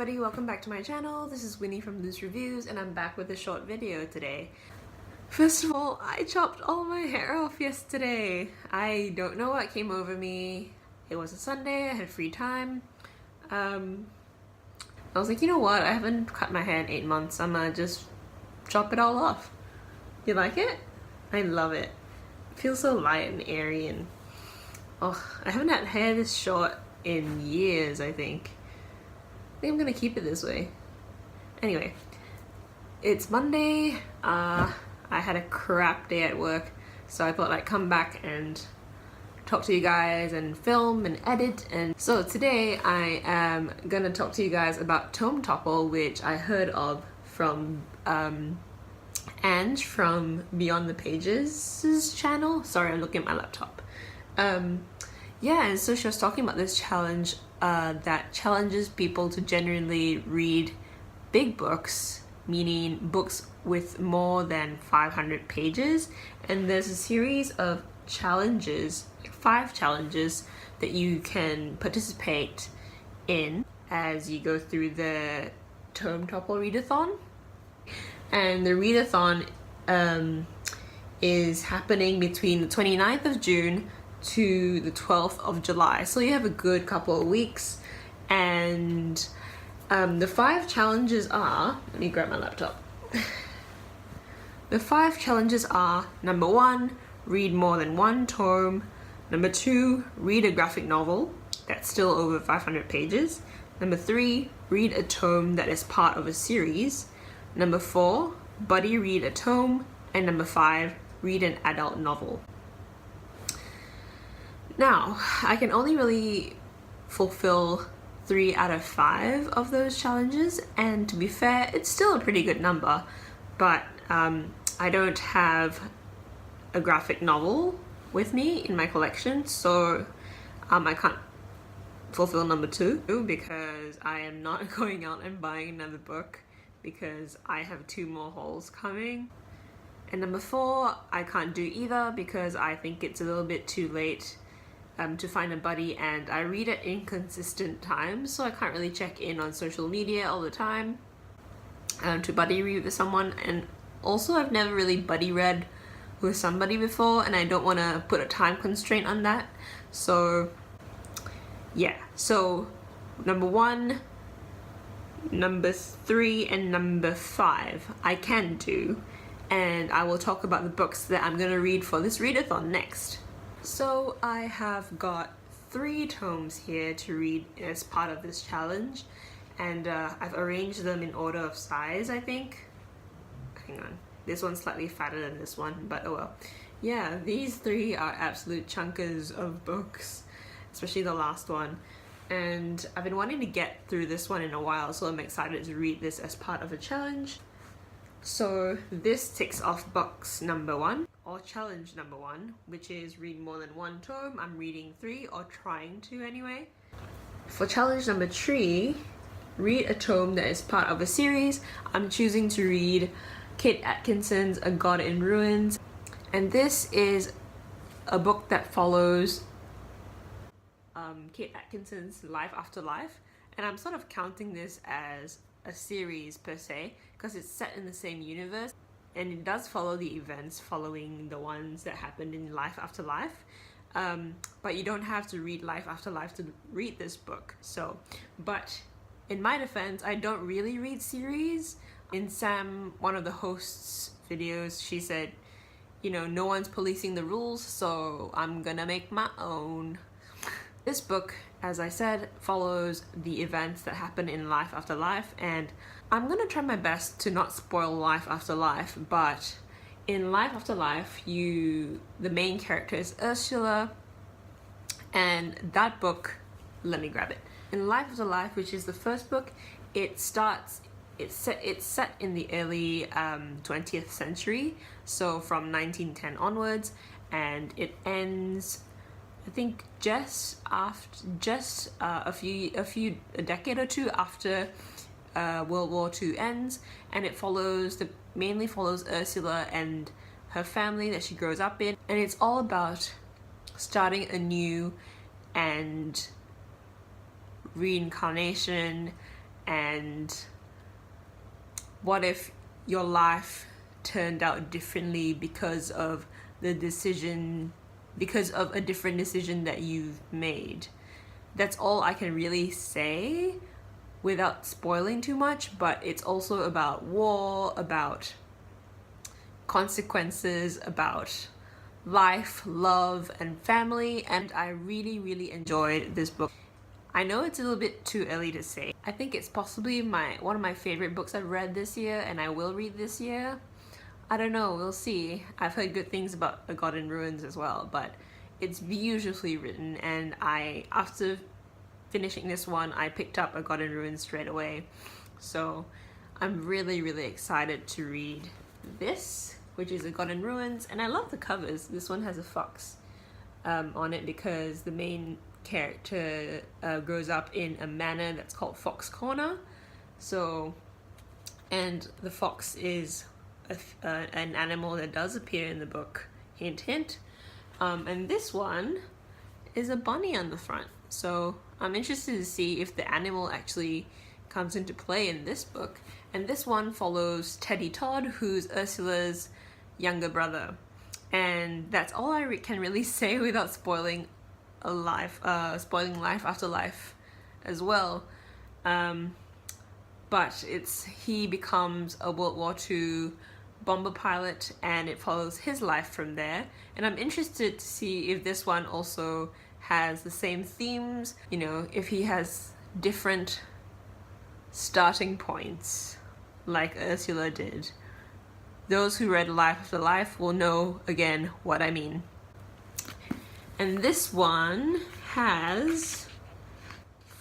everybody, welcome back to my channel. This is Winnie from Loose Reviews and I'm back with a short video today. First of all, I chopped all my hair off yesterday. I don't know what came over me. It was a Sunday, I had free time. I was like, you know what, I haven't cut my hair in 8 months, I'm gonna just chop it all off. You like it? I love it. It feels so light and airy and I haven't had hair this short in years, I think. I think I'm gonna keep it this way. Anyway, it's Monday. I had a crap day at work, so I thought I'd come back and talk to you guys and film and edit. And so today I am gonna talk to you guys about Tome Topple, which I heard of from Ange from Beyond the Pages' channel. Sorry, I'm looking at my laptop. Yeah, and so she was talking about this challenge that challenges people to genuinely read big books, meaning books with more than 500 pages. And there's a series of challenges, 5 challenges, that you can participate in as you go through the Tome Topple Readathon. And the readathon is happening between the 29th of June to the 12th of July, so you have a good couple of weeks. And the 5 challenges are, let me grab my laptop. The 5 challenges are: number 1, read more than 1 tome; number 2, read a graphic novel that's still over 500 pages; number 3, read a tome that is part of a series; number 4, buddy read a tome; and number 5, read an adult novel. Now, I can only really fulfill 3 out of 5 of those challenges, and to be fair, it's still a pretty good number, but I don't have a graphic novel with me in my collection, so I can't fulfill number 2 because I am not going out and buying another book because I have 2 more hauls coming. And number 4, I can't do either because I think it's a little bit too late to find a buddy, and I read at inconsistent times, so I can't really check in on social media all the time to buddy read with someone. And also, I've never really buddy read with somebody before, and I don't want to put a time constraint on that. So yeah, so number 1, number 3, and number 5 I can do, and I will talk about the books that I'm gonna read for this readathon next. So I have got 3 tomes here to read as part of this challenge, and I've arranged them in order of size, I think. Hang on, this one's slightly fatter than this one, but oh well. Yeah, these 3 are absolute chunkers of books, especially the last one. And I've been wanting to get through this one in a while, so I'm excited to read this as part of a challenge. So this ticks off box number 1, or challenge number 1, which is read more than 1 tome. I'm reading 3, or trying to anyway. For challenge number 3, read a tome that is part of a series. I'm choosing to read Kate Atkinson's A God in Ruins, and this is a book that follows Kate Atkinson's life after life, and I'm sort of counting this as a series per se because it's set in the same universe, and it does follow the events following the ones that happened in Life After Life, but you don't have to read Life After Life to read this book. So, but in my defense, I don't really read series. In Sam, one of the hosts' videos, she said, you know, no one's policing the rules, so I'm gonna make my own. This book, as I said, follows the events that happen in Life After Life, and I'm gonna try my best to not spoil Life After Life, but in Life After Life, the main character is Ursula, and that book, let me grab it. In Life After Life, which is the first book, it's set in the early 20th century, so from 1910 onwards, and it ends, I think, just a decade or 2 after World War II ends, and it mainly follows Ursula and her family that she grows up in, and it's all about starting anew and reincarnation and what if your life turned out differently because of a different decision that you've made. That's all I can really say without spoiling too much, but it's also about war, about consequences, about life, love, and family, and I really enjoyed this book. I know it's a little bit too early to say. I think it's possibly one of my favorite books I've read this year, and I will read this year. I don't know, we'll see. I've heard good things about A God in Ruins as well, but it's beautifully written, and after finishing this one, I picked up A God in Ruins straight away. So I'm really excited to read this, which is A God in Ruins, and I love the covers. This one has a fox on it because the main character grows up in a manor that's called Fox Corner. So, and the fox is an animal that does appear in the book, hint hint. And this one is a bunny on the front. So I'm interested to see if the animal actually comes into play in this book. And this one follows Teddy Todd, who's Ursula's younger brother. And that's all I can really say without spoiling Life After Life as well. But he becomes a World War II bomber pilot, and it follows his life from there. And I'm interested to see if this one also has the same themes, you know, if he has different starting points like Ursula did. Those who read Life After Life will know again what I mean. And this one has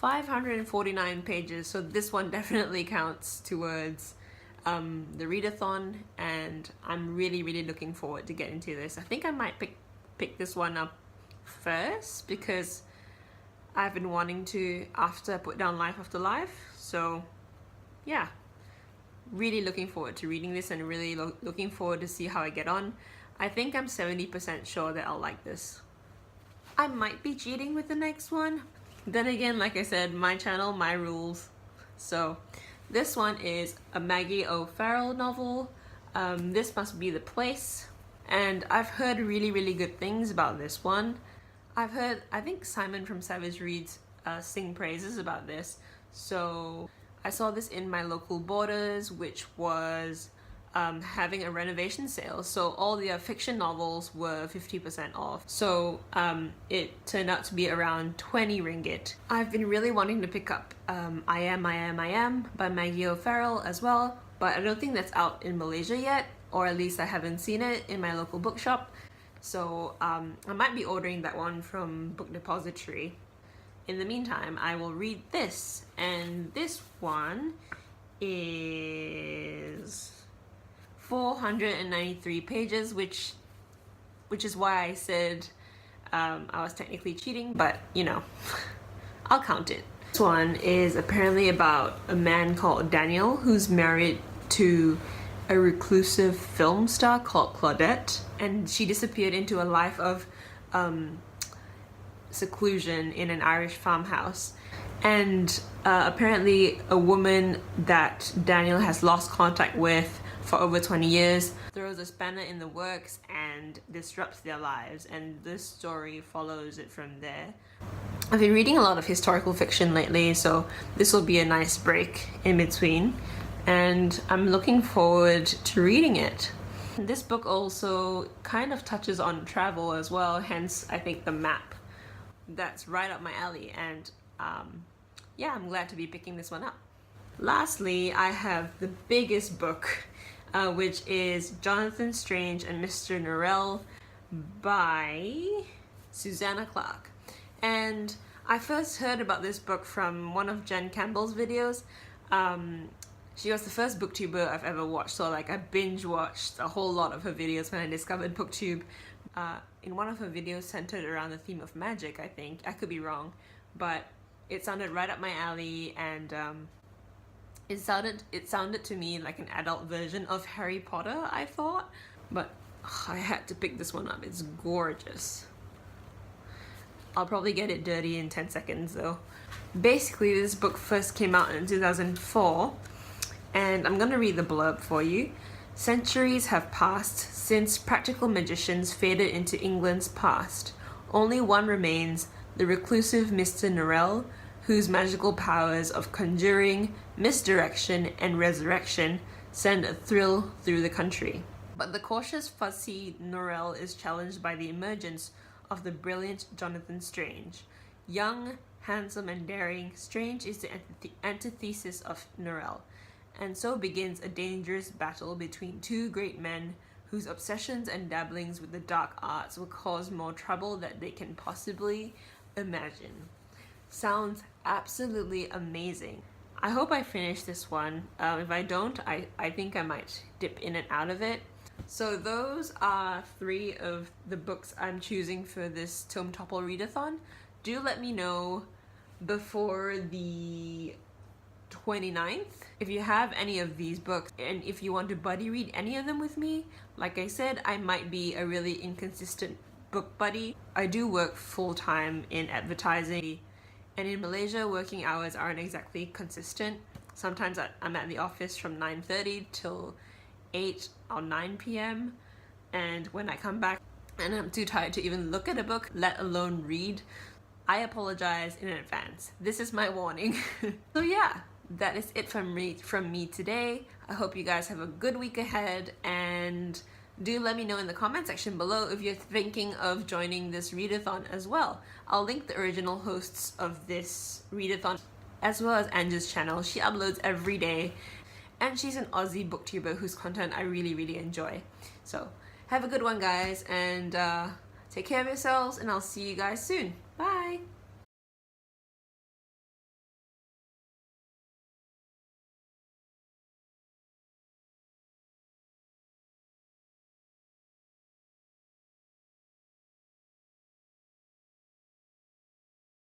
549 pages, so this one definitely counts towards the readathon, and I'm really looking forward to getting to this. I think I might pick this one up first because I've been wanting to after I put down Life After Life. So yeah, really looking forward to reading this, and really looking forward to see how I get on. I think I'm 70% sure that I'll like this. I might be cheating with the next one. Then again, like I said, my channel, my rules. So this one is a Maggie O'Farrell novel. This Must Be the Place. And I've heard really good things about this one. I think Simon from Savage Reads sing praises about this. So I saw this in my local Borders, which was having a renovation sale. So all the fiction novels were 50% off. So it turned out to be around 20 ringgit. I've been really wanting to pick up I Am by Maggie O'Farrell as well, but I don't think that's out in Malaysia yet, or at least I haven't seen it in my local bookshop. So I might be ordering that one from Book Depository. In the meantime, I will read this, and this one is 493 pages, which is why I said I was technically cheating, but you know, I'll count it. This one is apparently about a man called Daniel who's married to a reclusive film star called Claudette, and she disappeared into a life of seclusion in an Irish farmhouse. And apparently a woman that Daniel has lost contact with for over 20 years throws a spanner in the works and disrupts their lives, and this story follows it from there. I've been reading a lot of historical fiction lately, so this will be a nice break in between, and I'm looking forward to reading it. This book also kind of touches on travel as well, hence I think the map. That's right up my alley, and yeah, I'm glad to be picking this one up. Lastly, I have the biggest book, which is Jonathan Strange and Mr. Norrell by Susanna Clarke. And I first heard about this book from one of Jen Campbell's videos. She was the first booktuber I've ever watched, so like I binge watched a whole lot of her videos when I discovered booktube. In one of her videos centered around the theme of magic, I think. I could be wrong, but it sounded right up my alley, and it sounded to me like an adult version of Harry Potter, I thought. But I had to pick this one up. It's gorgeous. I'll probably get it dirty in 10 seconds though. Basically, this book first came out in 2004, and I'm gonna read the blurb for you. Centuries have passed since practical magicians faded into England's past. Only one remains, the reclusive Mr. Norrell, whose magical powers of conjuring, misdirection, and resurrection send a thrill through the country. But the cautious, fussy Norrell is challenged by the emergence of the brilliant Jonathan Strange. Young, handsome, and daring, Strange is the antithesis of Norrell, and so begins a dangerous battle between two great men whose obsessions and dabblings with the dark arts will cause more trouble than they can possibly imagine. Sounds absolutely amazing. I hope I finish this one. If I don't, I think I might dip in and out of it. So those are 3 of the books I'm choosing for this Tome Topple Readathon. Do let me know before the 29th if you have any of these books, and if you want to buddy read any of them with me. Like I said, I might be a really inconsistent book buddy. I do work full-time in advertising, and in Malaysia, working hours aren't exactly consistent. Sometimes I'm at the office from 9:30 till 8 or 9 p.m. and when I come back and I'm too tired to even look at a book, let alone read, I apologize in advance. This is my warning. So yeah, that is it from me today. I hope you guys have a good week ahead, and do let me know in the comment section below if you're thinking of joining this readathon as well. I'll link the original hosts of this readathon as well as Anja's channel. She uploads every day, and she's an Aussie booktuber whose content I really enjoy. So have a good one, guys, and take care of yourselves, and I'll see you guys soon. Bye!